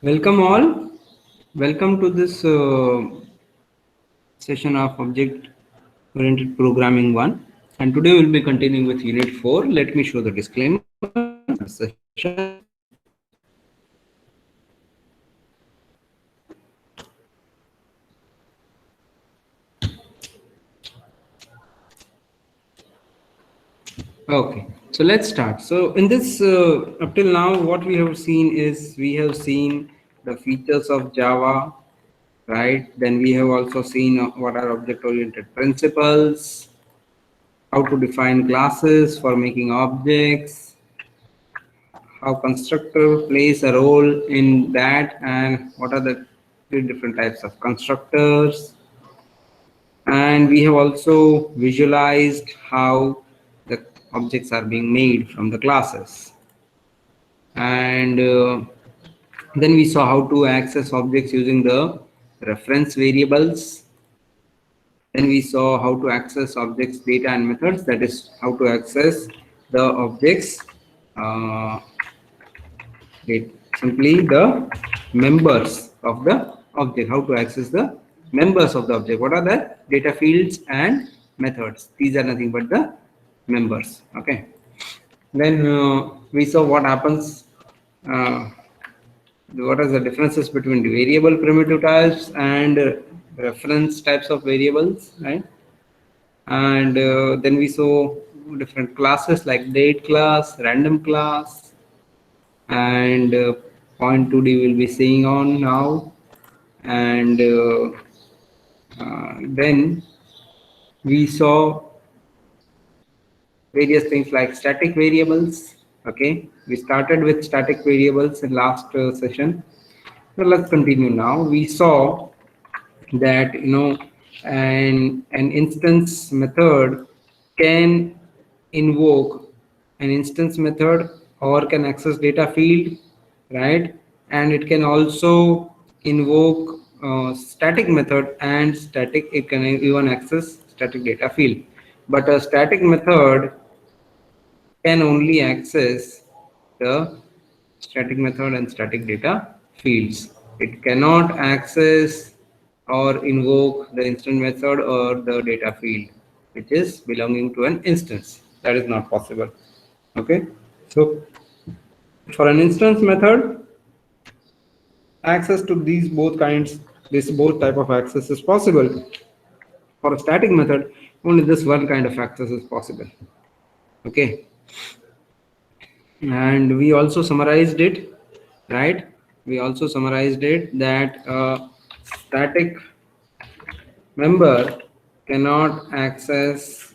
Welcome all. Welcome to this session of Object Oriented Programming 1. And today we'll be continuing with Unit 4. Let me show the disclaimer. Session. Okay, so let's start. So in this, up till now, what we have seen is we have seen the features of Java, right? Then we have also seen what are object-oriented principles, how to define classes for making objects, how constructor plays a role in that, and what are the three different types of constructors. And we have also visualized how the objects are being made from the classes. And then we saw how to access objects using the reference variables. Then we saw how to access objects data and methods, that is how to access the objects uh, simply the members of the object, how to access the members of the object. What are the data fields and methods? These are nothing but the members. Okay, then we saw what happens, uh, what are the differences between the variable primitive types and reference types of variables, right? And then we saw different classes like date class, random class, and point 2D will be seeing on now. And then we saw various things like static variables. Okay, we started with static variables in last session, so let's continue now. We saw that an instance method can invoke an instance method or can access data field, right? And it can also invoke static method, and static it can even access static data field. But a static method can only access the static method and static data fields. It cannot access or invoke the instance method or the data field which is belonging to an instance. That is not possible. Okay, so for an instance method, access to these both kinds, this both type of access is possible. For a static method, only this one kind of access is possible. Okay, and we also summarized it, right? We also summarized it that static member cannot access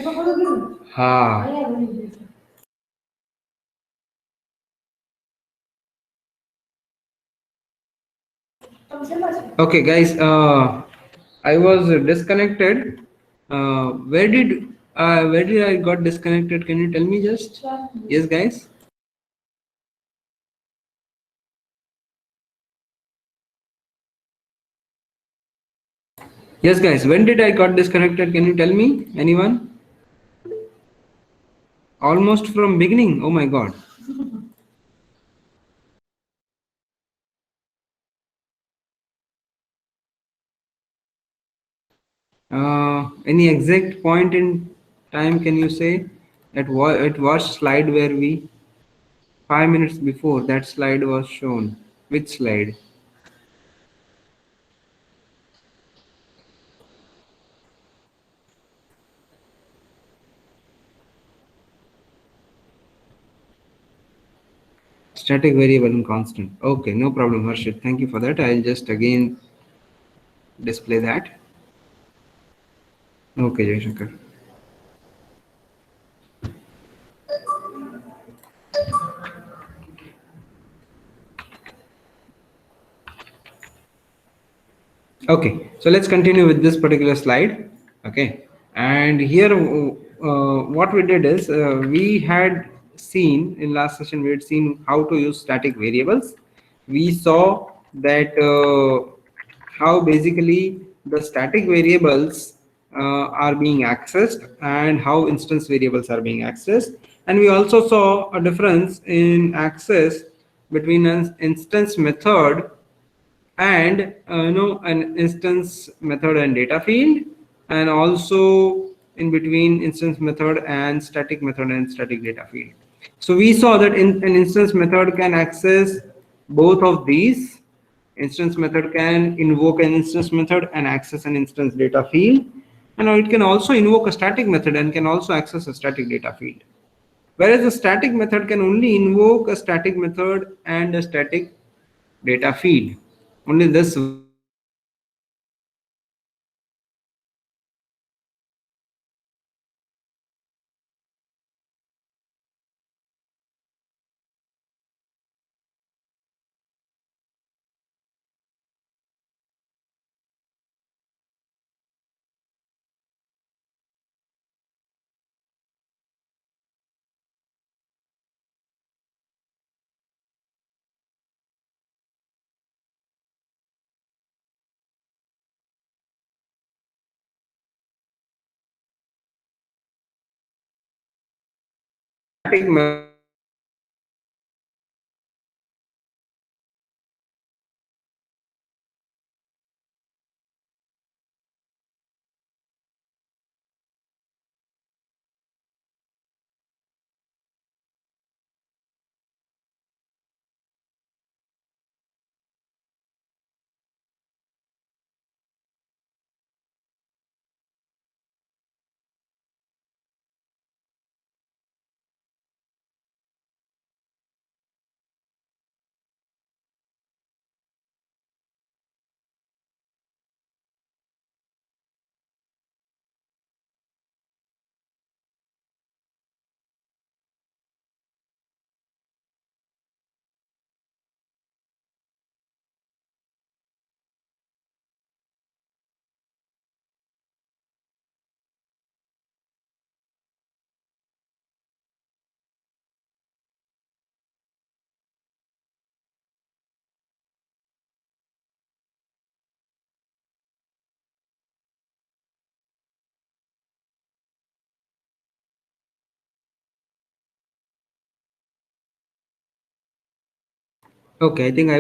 Ha. Okay, guys. I was disconnected. Where did I got disconnected? Can you tell me just? Yes, guys. Yes, guys. When did I got disconnected? Can you tell me? Anyone? Almost from beginning. Oh my God. Any exact point in time can you say at what slide were we? 5 minutes before that slide was shown. Which slide? Static variable and constant. Okay, no problem, Harshit. Thank you for that. I'll just again display that. Okay, Jaishankar. Okay, so let's continue with this particular slide. Okay, and here what we did is we had seen in last session, we had seen how to use static variables. We saw that how basically the static variables are being accessed and how instance variables are being accessed, and we also saw a difference in access between an instance method and an instance method and data field, and also in between instance method and static method and static data field. So we saw that an instance method can access both of these. Instance method can invoke an instance method and access an instance data field, and it can also invoke a static method and can also access a static data field, whereas the static method can only invoke a static method and a static data field. Only this. Static Okay, I think I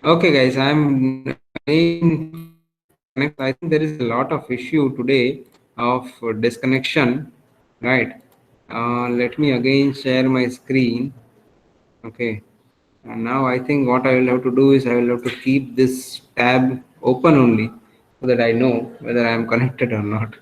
Okay, guys, I'm again connect. I think there is a lot of issue today of disconnection, right? Let me again share my screen. Okay, and now I think what I will have to do is I will have to keep this tab open only so that I know whether I am connected or not.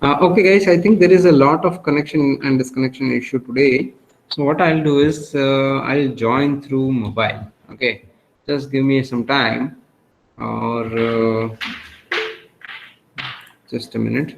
Okay, guys, I think there is a lot of connection and disconnection issue today. So what I'll do is I'll join through mobile. Okay, just give me some time, or just a minute.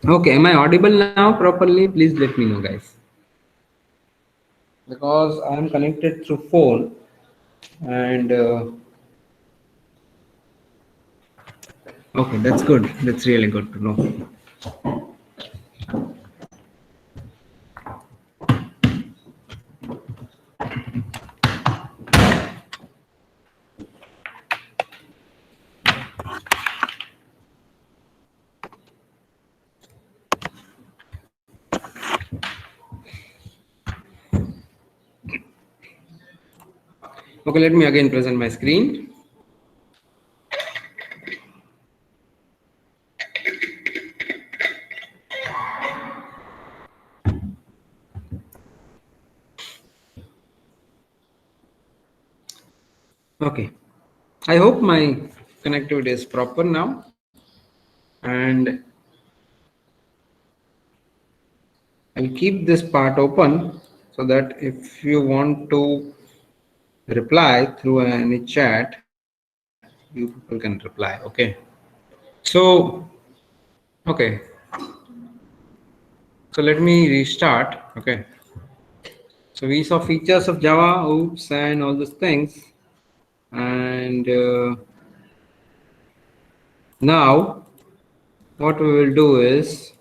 Okay, am I audible now properly? Please let me know, guys, because I am connected through phone and okay, that's good. That's really good to know. Okay, let me again present my screen. Okay, I hope my connectivity is proper now, and I'll keep this part open so that if you want to reply through any chat, you people can reply. Okay. So, okay. So let me restart. Okay. So we saw features of Java, oops, and all those things. And now what we will do is,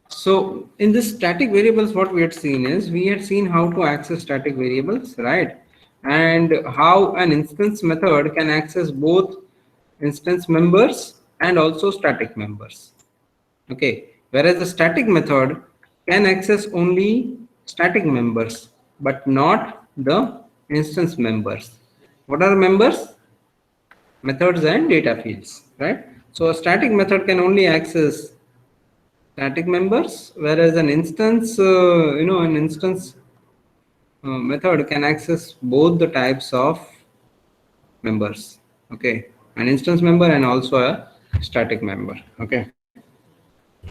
so in this static variables, what we had seen is we had seen how to access static variables, right? And how an instance method can access both instance members and also static members. Okay, whereas the static method can access only static members but not the instance members. What are members? Methods and data fields, right? So a static method can only access static members, whereas an instance, an instance method can access both the types of members. Okay, an instance member and also a static member. Okay,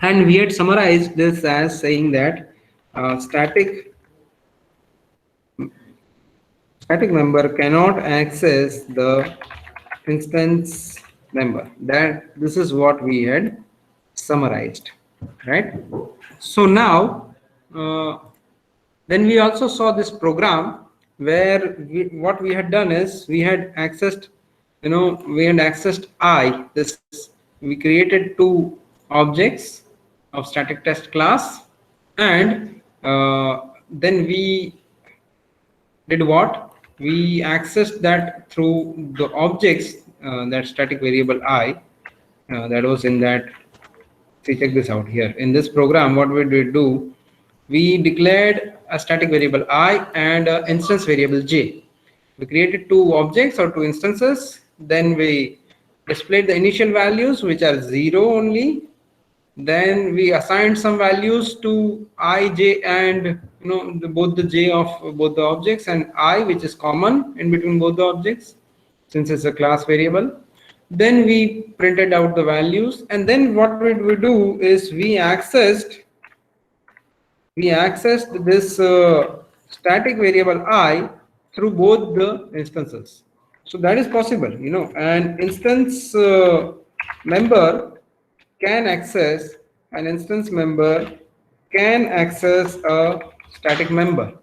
and we had summarized this as saying that static member cannot access the instance member. That this is what we had summarized, right? So now, then we also saw this program where what we had done is we had accessed, we had accessed I. This we created two objects of static test class, and then we did what? We accessed that through the objects, that static variable I, that was in that. See, check this out here. In this program, what we did do, we declared a static variable I and an instance variable J. We created two objects or two instances. Then we displayed the initial values, which are 0 only. Then we assigned some values to I, J, and both the J of both the objects, and I, which is common in between both the objects, since it's a class variable. Then we printed out the values, and then what did we do is we accessed this static variable I through both the instances. So that is possible. An instance member can access an instance member can access a static member.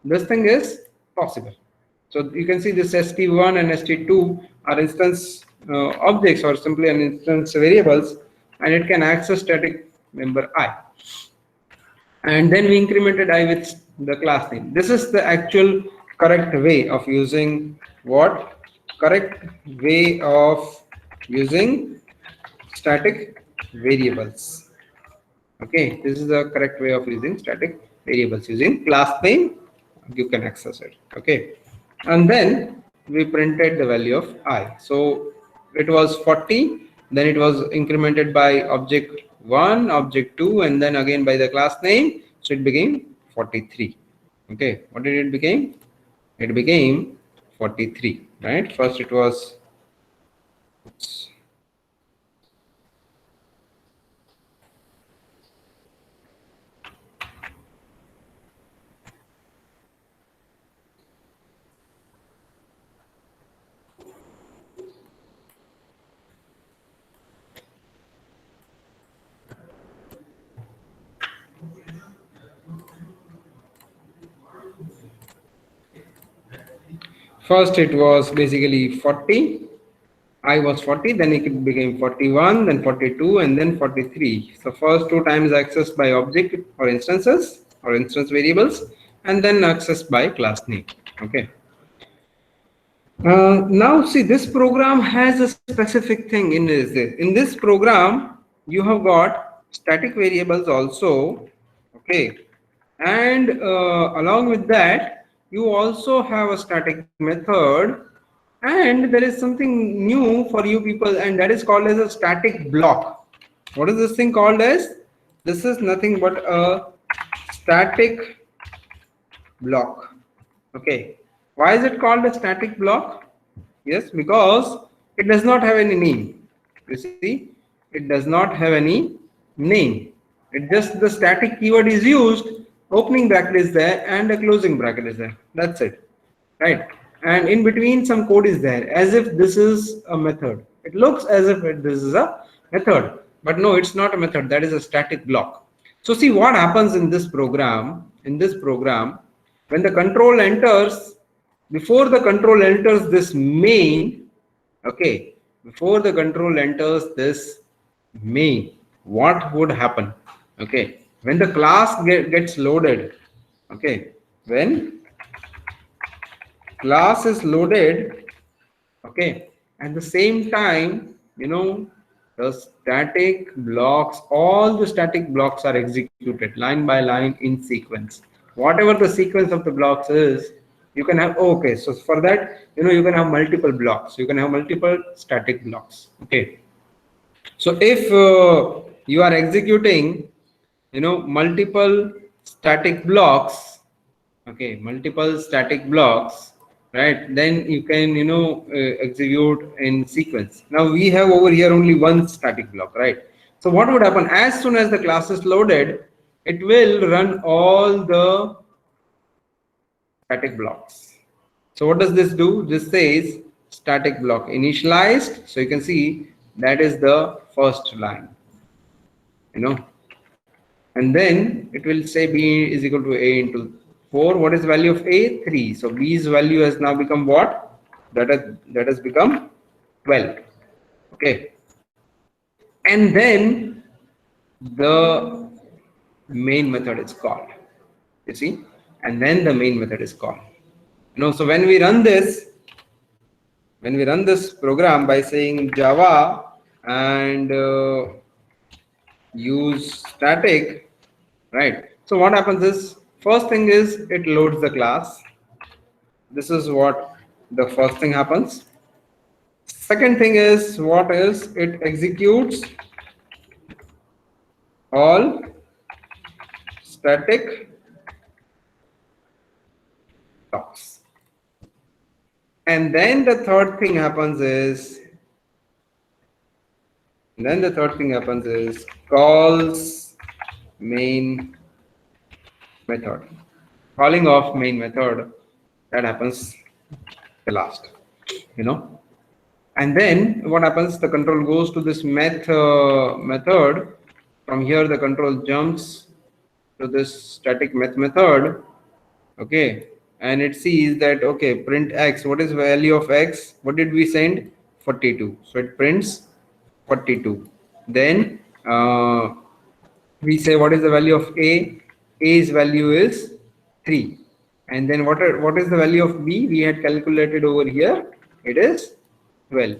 This thing is possible. So you can see this st1 and st2 are instance objects or simply an instance variables, and it can access static member I. And then we incremented I with the class name. This is the actual correct way of using what? Correct way of using static variables. Okay, this is the correct way of using static variables. Using class name, you can access it. Okay, and then we printed the value of I. So it was 40, then it was incremented by object 1, object 2, and then again by the class name. So it became 43. Okay, what did it become? It became 43, right? First it was, first it was basically 40. I was 40, then it became 41, then 42, and then 43. So first two times accessed by object or instances or instance variables, and then accessed by class name. Okay. Now see, this program has a specific thing in this. In this program, you have got static variables also. Okay, and along with that, you also have a static method, and there is something new for you people, and that is called as a static block. What is this thing called as? This is nothing but a static block. Okay, Why is it called a static block? Yes, because it does not have any name. You see, it does not have any name. It just the static keyword is used, opening bracket is there and a closing bracket is there. That's it. Right. And in between some code is there as if this is a method. It looks as if this is a method, but no, it's not a method. That is a static block. So see what happens in this program. In this program, when the control enters, before the control enters this main, okay, before the control enters this main, what would happen? Okay, when the class gets loaded, okay, when class is loaded, okay, at the same time, the static blocks, all the static blocks are executed line by line in sequence. Whatever the sequence of the blocks is, you can have, okay, so for that, you can have multiple blocks, you can have multiple static blocks. Okay, so if you are executing multiple static blocks, okay, multiple static blocks, right, then you can execute in sequence. Now we have over here only one static block, right? So what would happen as soon as the class is loaded, it will run all the static blocks. So what does this do? This says static block initialized. So you can see that is the first line, and then it will say b is equal to a into 4. What is the value of a? 3. So b's value has now become what? That has become 12. Okay, and then the main method is called, you see, and then the main method is called. So when we run this program by saying Java and use static, right? So what happens is, first thing is it loads the class. This is what the first thing happens. Second thing is, what is, it executes all static blocks. And then the third thing happens is, calls main method. Calling of main method, that happens the last, and then what happens, the control goes to this method. From here the control jumps to this static method, okay, and it sees that, okay, print x. What is value of x? What did we send? 42. So it prints 42. Then we say, what is the value of a? A's value is 3. And then what is the value of b? We had calculated over here, it is 12,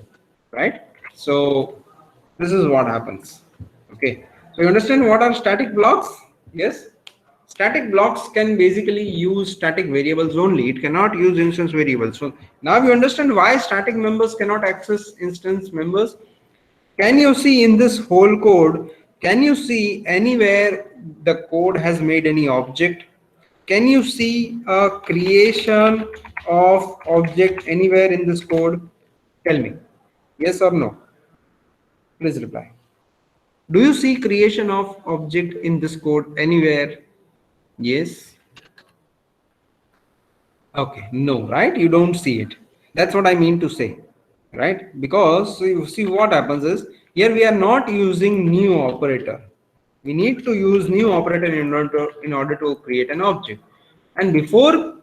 right? So this is what happens. Okay, so you understand what are static blocks? Yes, static blocks can basically use static variables only. It cannot use instance variables. So now you understand why static members cannot access instance members. Can you see in this whole code, can you see anywhere the code has made any object? Can you see a creation of object anywhere in this code? Tell me, yes or no? Please reply. Do you see creation of object in this code anywhere? Yes. Okay, no, right? You don't see it. That's what I mean to say, right? Because you see what happens is, here we are not using new operator. We need to use new operator in order to create an object. And before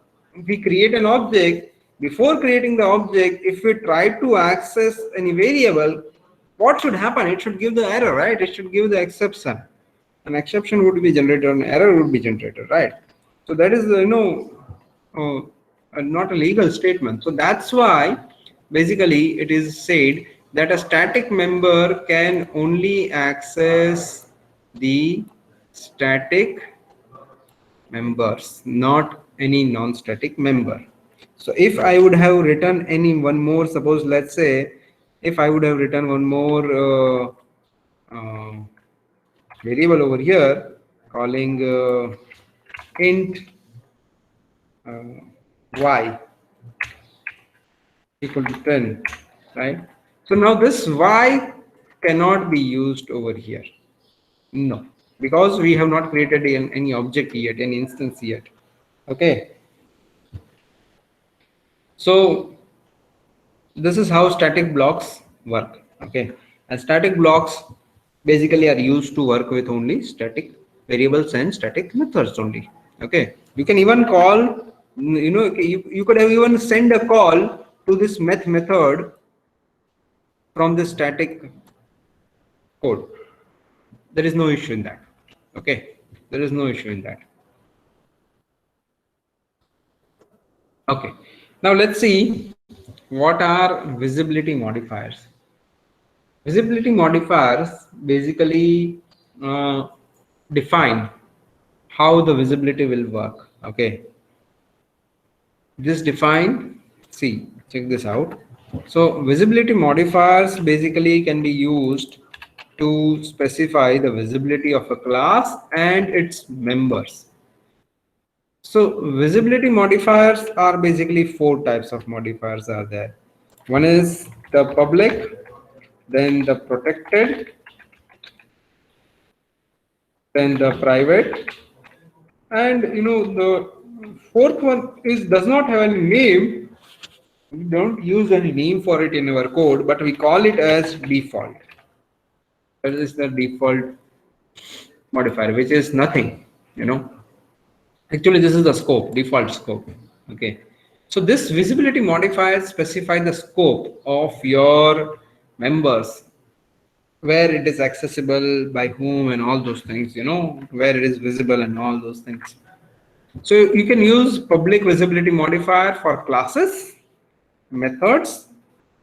we create an object, before creating the object, if we try to access any variable, what should happen? It should give the error, right? It should give the exception. An exception would be generated, an error would be generated, right? So that is, not a legal statement. So that's why basically it is said that a static member can only access the static members, not any non-static member. So if I would have written any one more, suppose let's say if I would have written one more variable over here calling int y, equal to 10, right? So now this y cannot be used over here. No, because we have not created any object yet, any instance yet. Okay. So this is how static blocks work. Okay. And static blocks basically are used to work with only static variables and static methods only. Okay. You can even call, you could have even send a call to this method from the static code. There is no issue in that. Okay. There is no issue in that. Okay. Now let's see what are visibility modifiers. Visibility modifiers basically define how the visibility will work. Okay. This define, see, check this out. So visibility modifiers basically can be used to specify the visibility of a class and its members. So visibility modifiers are basically four types of modifiers are there. One is the public, then the protected, then the private, and the fourth one is does not have any name. We don't use any name for it in our code, but we call it as default. That is the default modifier, which is nothing. Actually, this is the scope, default scope. Okay. So this visibility modifier specifies the scope of your members, where it is accessible, by whom, and all those things, where it is visible and all those things. So you can use public visibility modifier for classes, methods,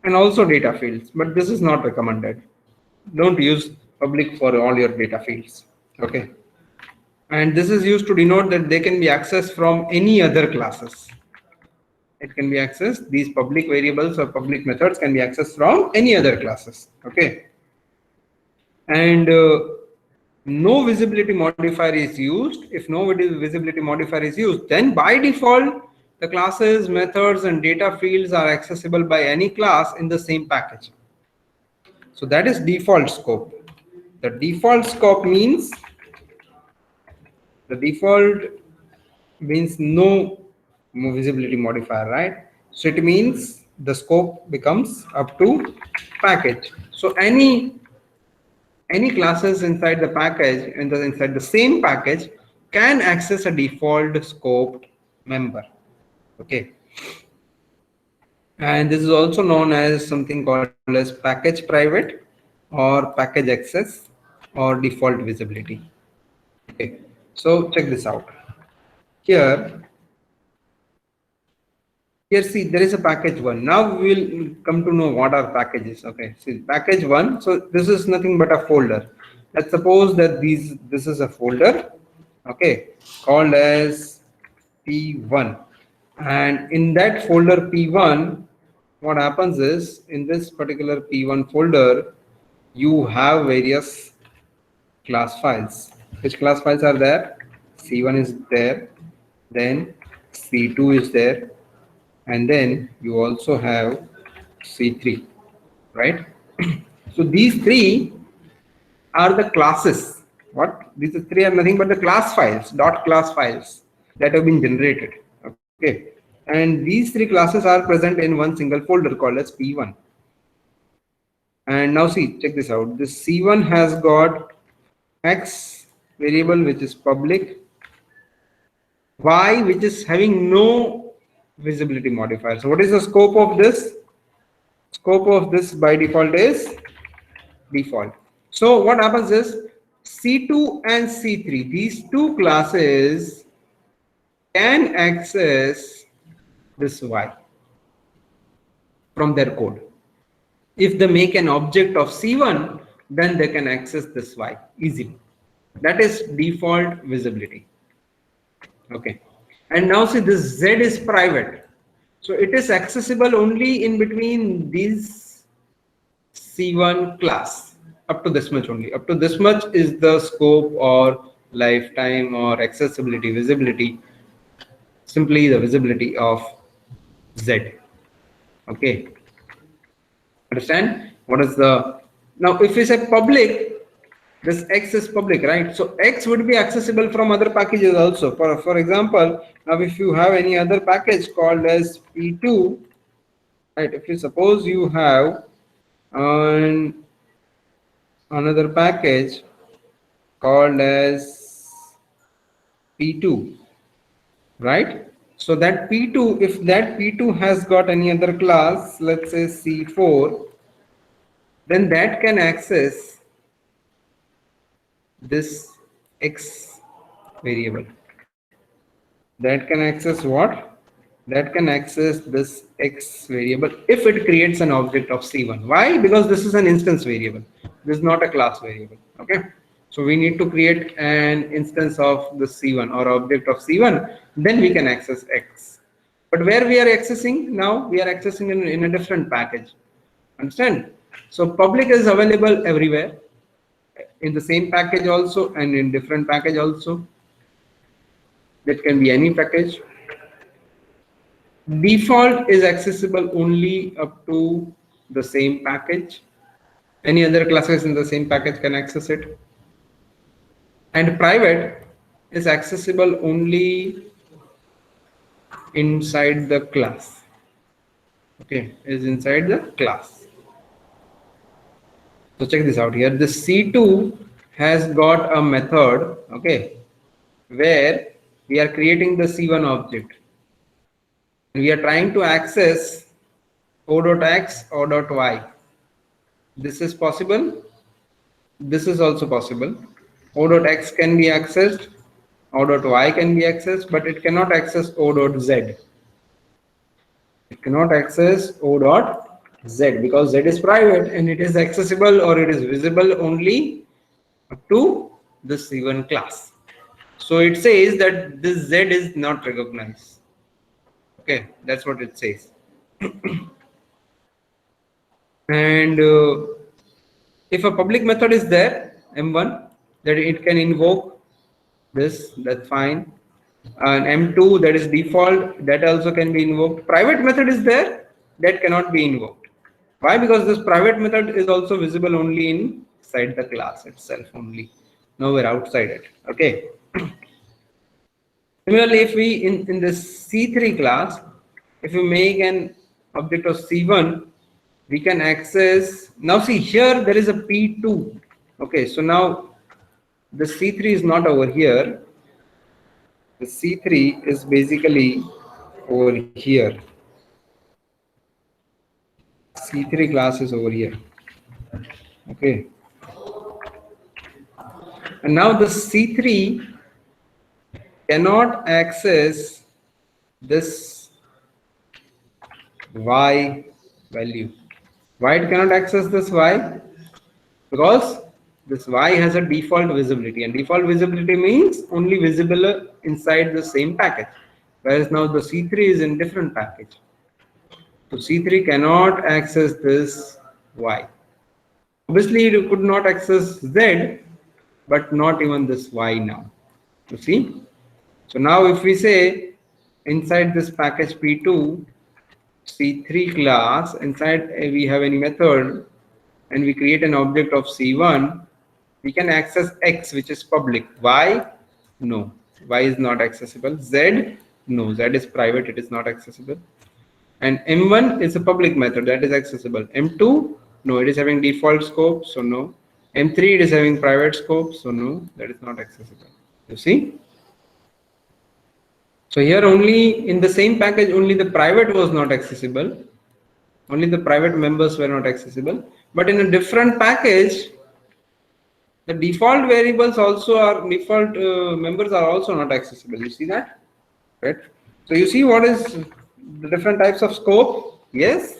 and also data fields, but this is not recommended. Don't use public for all your data fields. Okay. And this is used to denote that they can be accessed from any other classes. It can be accessed, these public variables or public methods can be accessed from any other classes. Okay. And no visibility modifier is used. If no visibility modifier is used, then by default, the classes, methods, and data fields are accessible by any class in the same package. So that is default scope. The default scope means no visibility modifier, right? So it means the scope becomes up to package. So any classes inside the package and inside the same package can access a default scoped member. Okay. And this is also known as something called as package private or package access or default visibility. Okay. So check this out. Here, see, there is a package one. Now we will come to know what are packages. Okay, see, package one. So this is nothing but a folder. Let's suppose that this is a folder, okay, called as P1. And in that folder P1, what happens is in this particular P1 folder, you have various class files. Which class files are there? C1 is there, then C2 is there, and then you also have C3, right? So these three are the classes. What? These three are nothing but the class files, dot class files that have been generated. Okay. And these three classes are present in one single folder called as P1. And now see, check this out. This C1 has got X variable which is public, Y which is having no visibility modifier. So what is the scope of this? Scope of this by default is default. So what happens is C2 and C3, these two classes can access this Y from their code. If they make an object of C1, then they can access this Y easily. That is default visibility. Okay. And now see, this Z is private. So it is accessible only in between these C1 class. Up to this much only. Up to this much is the scope or lifetime or accessibility, visibility, simply the visibility of Z. Okay, understand what is the, now if we say public, this X is public, right? So X would be accessible from other packages also. For example, now if you have any other package called as P2, right? If you suppose you have another package called as P2, right? So that P2, if that P2 has got any other class, let's say C4, then that can access this X variable. That can access what? That can access this X variable if it creates an object of C1. Why? Because this is an instance variable. This is not a class variable. Okay. So we need to create an instance of the C1 or object of C1, then we can access X. But where we are accessing now, we are accessing in a different package. Understand? So public is available everywhere, in the same package also and in different package also. That can be any package. Default is accessible only up to the same package. Any other classes in the same package can access it. And private is accessible only inside the class. Okay, is inside the class. So check this out here. The C2 has got a method, okay, where we are creating the C1 object. We are trying to access o.x, o.y. This is possible. This is also possible. O.x can be accessed, O.y can be accessed, but it cannot access O.z. It cannot access O.z because Z is private and it is accessible or it is visible only up to the C1 class. So it says that this Z is not recognized. Okay, that's what it says. And if a public method is there, M1, that it can invoke this, that's fine. And M2, that is default, that also can be invoked. Private method is there, that cannot be invoked. Why? Because this private method is also visible only inside the class itself only, nowhere outside it. Okay. Similarly, if we in this C3 class, if we make an object of C1, we can access, now see here there is a P2. Okay, so now the C3 is not over here. The C3 is basically over here. C3 class is over here. Okay. And now the C3 cannot access this Y value. Why it cannot access this Y? Because this Y has a default visibility, and default visibility means only visible inside the same package. Whereas now the C3 is in different package. So C3 cannot access this Y. Obviously, you could not access Z, but not even this Y now. You see? So now if we say inside this package P2, C3 class, inside we have any method, and we create an object of C1, we can access X, which is public. Y? No. Y is not accessible. Z? No. Z is private, it is not accessible. And M1 is a public method that is accessible. M2, no, it is having default scope, so no. M3, it is having private scope, so no, that is not accessible. You see? So here only in the same package, only the private was not accessible. Only the private members were not accessible. But in a different package, the default variables also are, default members are also not accessible. You see that? Right? So you see what is the different types of scope? Yes,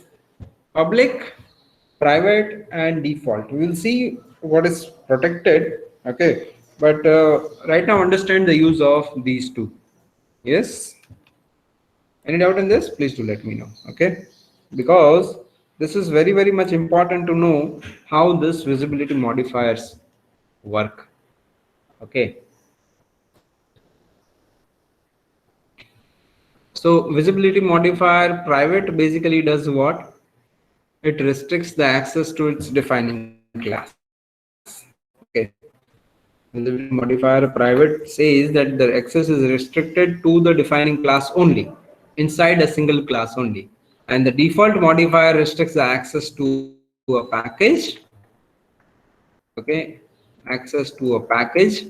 public, private, and default. We will see what is protected. Okay, but right now understand the use of these two. Yes. Any doubt in this? Please do let me know. Okay, because this is very, very much important to know how this visibility modifiers work. Okay. So visibility modifier private basically does what? It restricts the access to its defining class. Okay. Visibility modifier private says that the access is restricted to the defining class only, inside a single class only. And the default modifier restricts the access to a package. Okay. Access to a package.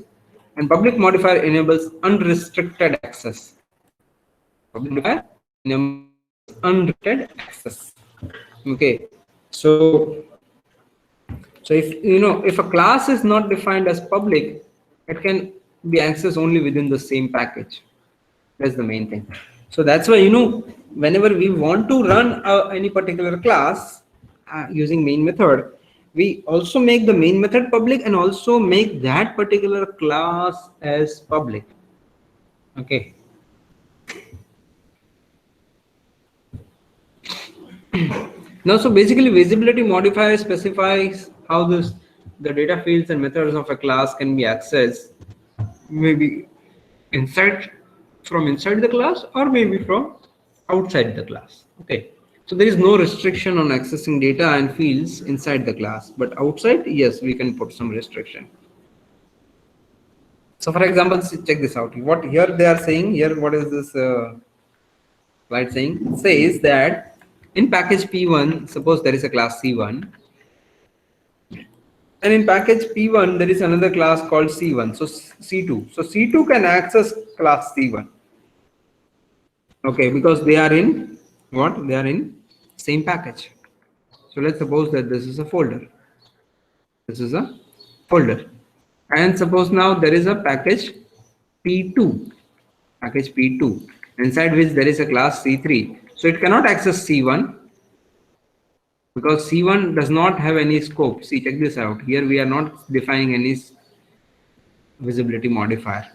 And public modifier enables unrestricted access. Public modifier enables unrestricted access. Okay. So if a class is not defined as public, it can be accessed only within the same package. That's the main thing. So that's why whenever we want to run any particular class using main method, we also make the main method public and also make that particular class as public. Okay. Now, so basically visibility modifier specifies how the data fields and methods of a class can be accessed, maybe inside from inside the class or maybe from outside the class. Okay. So there is no restriction on accessing data and fields inside the class, but outside, yes, we can put some restriction. So for example, check this out. What here they are saying here, what is this slide saying? It says that in package P1, suppose there is a class C1, and in package P1 there is another class called C1, so C2. So C2 can access class C1. Okay, because they are in what? They are in same package. So let's suppose that this is a folder. This is a folder. And suppose now there is a package P2. Package P2, inside which there is a class C3. So it cannot access C1 because C1 does not have any scope. See, check this out. Here we are not defining any visibility modifier.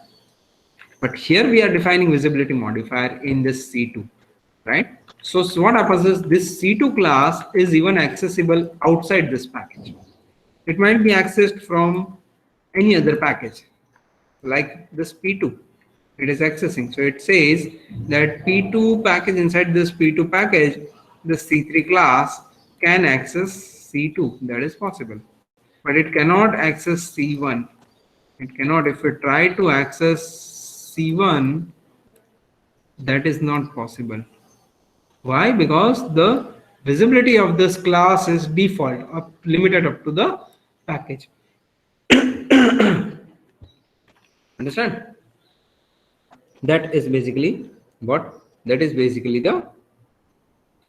But here we are defining visibility modifier in this C2, right? So what happens is this C2 class is even accessible outside this package. It might be accessed from any other package, like this P2. It is accessing. So it says that P2 package, inside this P2 package, the C3 class can access C2. That is possible. But it cannot access C1. It cannot. If we try to access C1, that is not possible. Why? Because the visibility of this class is default, limited up to the package. Understand? That is basically what? That is basically the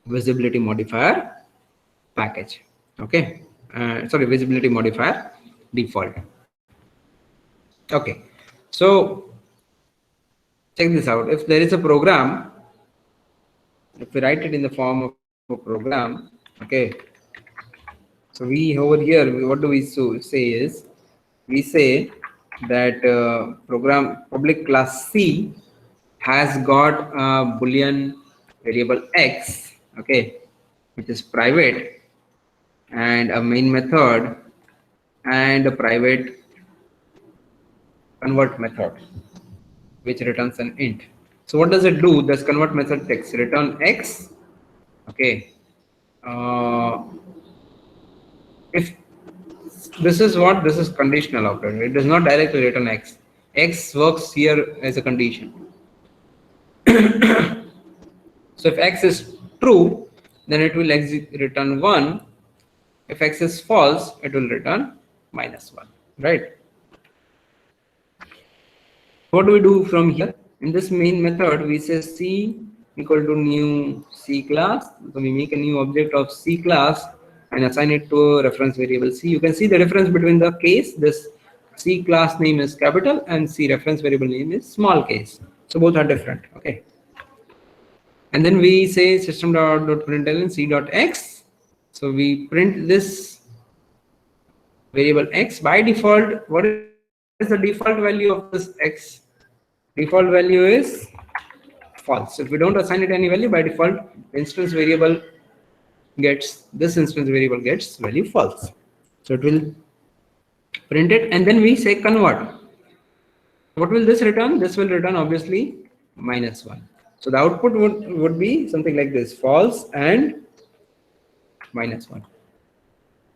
visibility modifier package. Okay. Sorry, visibility modifier default. Okay. So check this out. If there is a program, if we write it in the form of a program, okay. So we over here, what do we say is, we say that program public class C has got a Boolean variable X, okay, which is private, and a main method and a private convert method, which returns an int. So what does it do? This convert method takes return X, okay. If this is what, this is conditional operator, it does not directly return X. X works here as a condition. So if X is true, then it will return 1. If X is false, it will return -1, right? What do we do from here? In this main method, we say C equal to new C class. So we make a new object of C class and assign it to a reference variable C. You can see the difference between the case. This C class name is capital and C reference variable name is small case. So both are different, okay. And then we say system.println C.x. So we print this variable X. By default, what is the default value of this X? Default value is false. If we don't assign it any value, by default, instance variable gets, this instance variable gets value false. So it will print it, and then we say convert. What will this return? This will return obviously -1. So the output would be something like this: false and -1.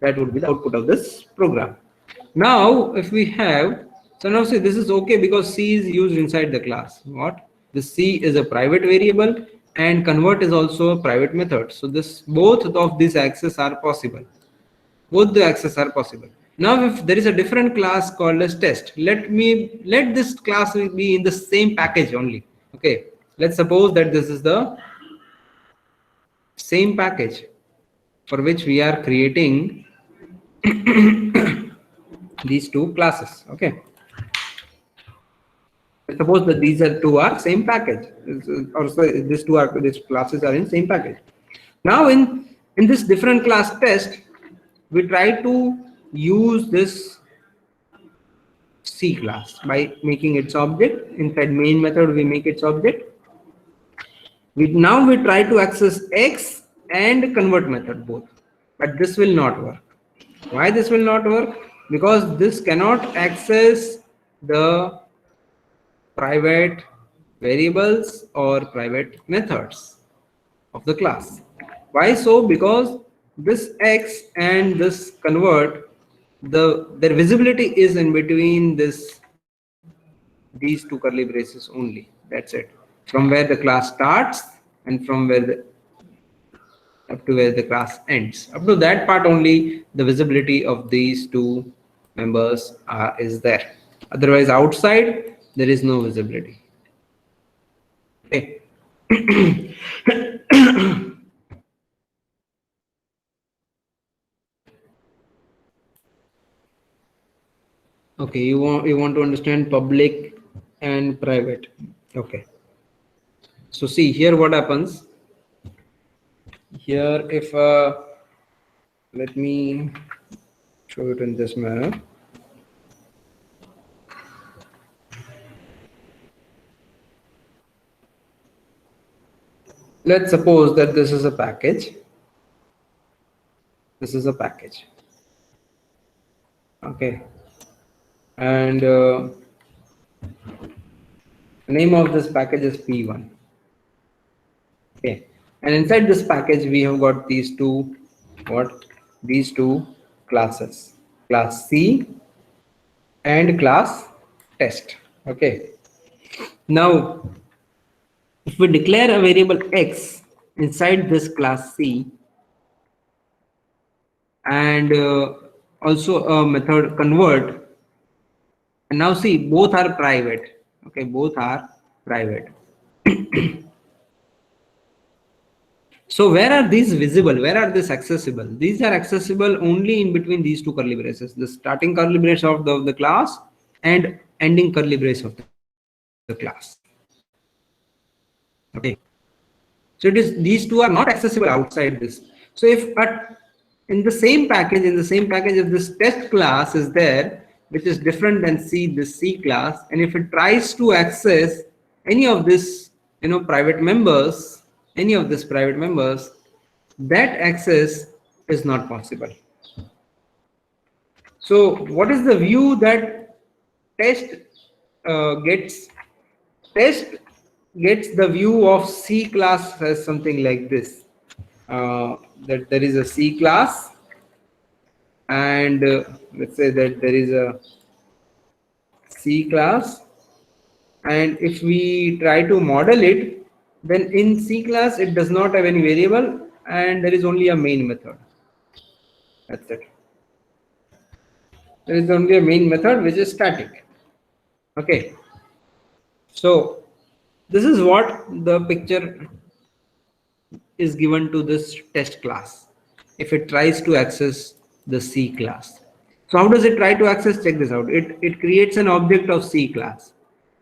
That would be the output of this program. Now, if we have, so now say this is okay because C is used inside the class. What? This C is a private variable and convert is also a private method. So this both of these access are possible. Both the access are possible. Now, if there is a different class called as test, let this class be in the same package only. Okay. Let's suppose that this is the same package for which we are creating these two classes. Okay, suppose that these are two are same package, or so these classes are in same package. Now in this different class test, we try to use this C class by making its object. Inside main method we make its object. We try to access X and convert method both, but this will not work. Why this will not work? Because this cannot access the private variables or private methods of the class. Why so? Because this X and this convert, their visibility is in between these two curly braces only. That's it. From where the class starts and from where the up to where the class ends. Up to that part only the visibility of these two members is there. Otherwise outside there is no visibility. Okay. Okay, you want to understand public and private. Okay. So see here what happens. Here if let me show it in this manner. Let's suppose that this is a package. This is a package. Okay. And the name of this package is P1. Okay. And inside this package we have got these two classes, class C and class test. Okay. Now if we declare a variable X inside this class C and also a method convert, and now see both are private. Okay, both are private. So where are these visible? Where are these accessible? These are accessible only in between these two curly braces, the starting curly brace of the class and ending curly brace of the class. Okay. So these two are not accessible outside this. So if in the same package, if this test class is there, which is different than this C class, and if it tries to access any of this, private members, that access is not possible. So what is the view that test gets? Test gets the view of C class as something like this. That there is a C class, and let's say that there is a C class, and if we try to model it, then in C class it does not have any variable and there is only a main method. That's it. There is only a main method which is static. Okay. So this is what the picture is given to this test class if it tries to access the C class. So how does it try to access? Check this out. It creates an object of C class,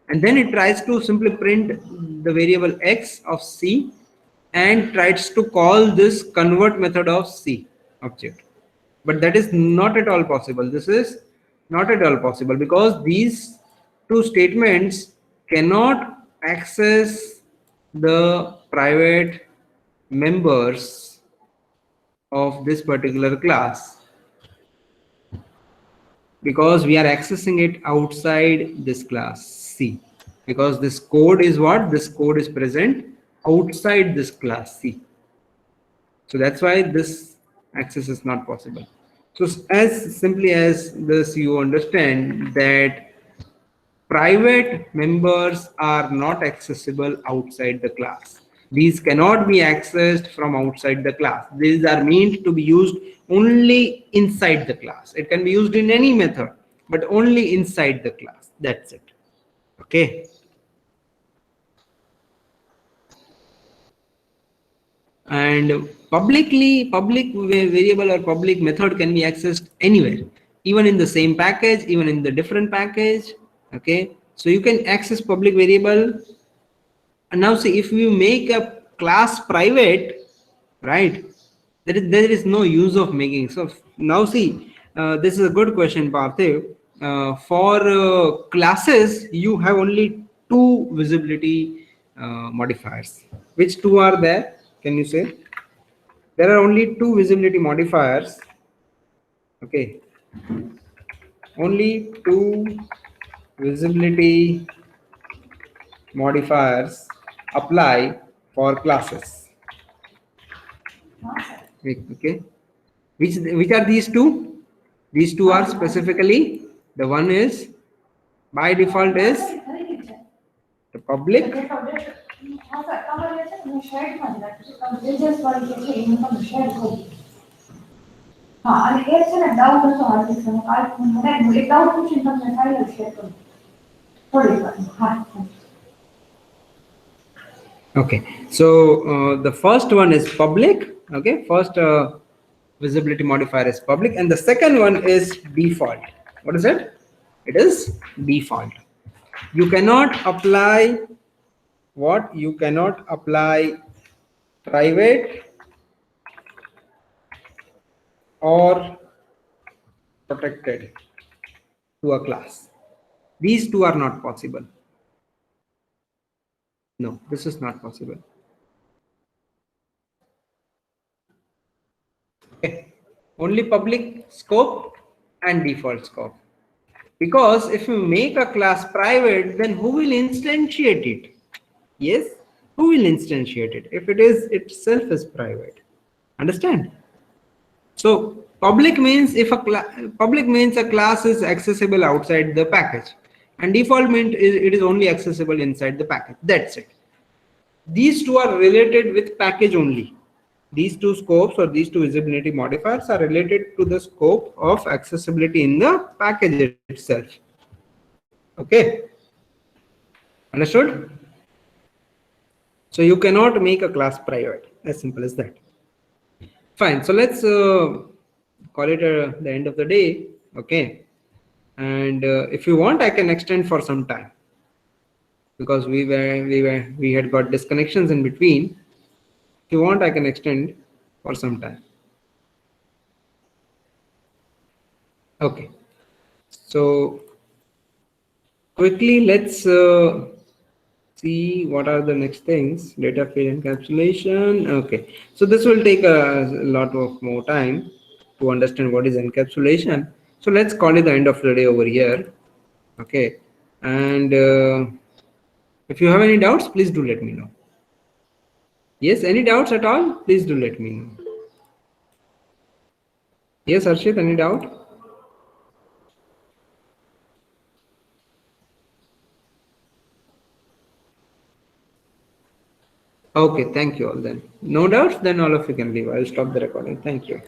and then it tries to simply print the variable X of C and tries to call this convert method of C object. But that is not at all possible. This is not at all possible because these two statements cannot access the private members of this particular class because we are accessing it outside this class C. because this code is what? This code is present outside this class C. So that's why this access is not possible. So as simply as this, you understand that private members are not accessible outside the class. These cannot be accessed from outside the class. These are meant to be used only inside the class. It can be used in any method, but only inside the class. That's it. Okay. And public variable or public method can be accessed anywhere, even in the same package, even in the different package. Okay, so you can access public variable. And now see, if you make a class private, right, there is no use of making. So now see, this is a good question, Parthiv. For classes, you have only two visibility modifiers. Which two are there? Can you say? There are only two visibility modifiers. Okay, only two visibility modifiers apply for classes. Okay, which are these two? These two are specifically, the one is by default is the public Okay, so the first one is public. Okay, first visibility modifier is public, and the second one is default. What is it? It is default. You cannot apply what? You cannot apply private or protected to a class. These two are not possible. No, this is not possible. Okay. Only public scope and default scope. Because if you make a class private, then who will instantiate it? Yes, who will instantiate it if it is itself is private? Understand? So public means if public means a class is accessible outside the package, and default means it is only accessible inside the package. That's it. These two are related with package only. These two scopes or these two visibility modifiers are related to the scope of accessibility in the package itself. Okay, understood? So you cannot make a class private, as simple as that. Fine, so let's call it the end of the day. Okay, and if you want, I can extend for some time, because we had got disconnections in between. If you want, I can extend for some time. Okay, so quickly let's see what are the next things. Data field encapsulation. Okay, so this will take a lot of more time to understand what is encapsulation. So let's call it the end of the day over here. Okay, and if you have any doubts, please do let me know. Yes, any doubts at all? Please do let me know. Yes, Harshit, any doubt? Okay, thank you all then. No doubts, then all of you can leave. I'll stop the recording. Thank you.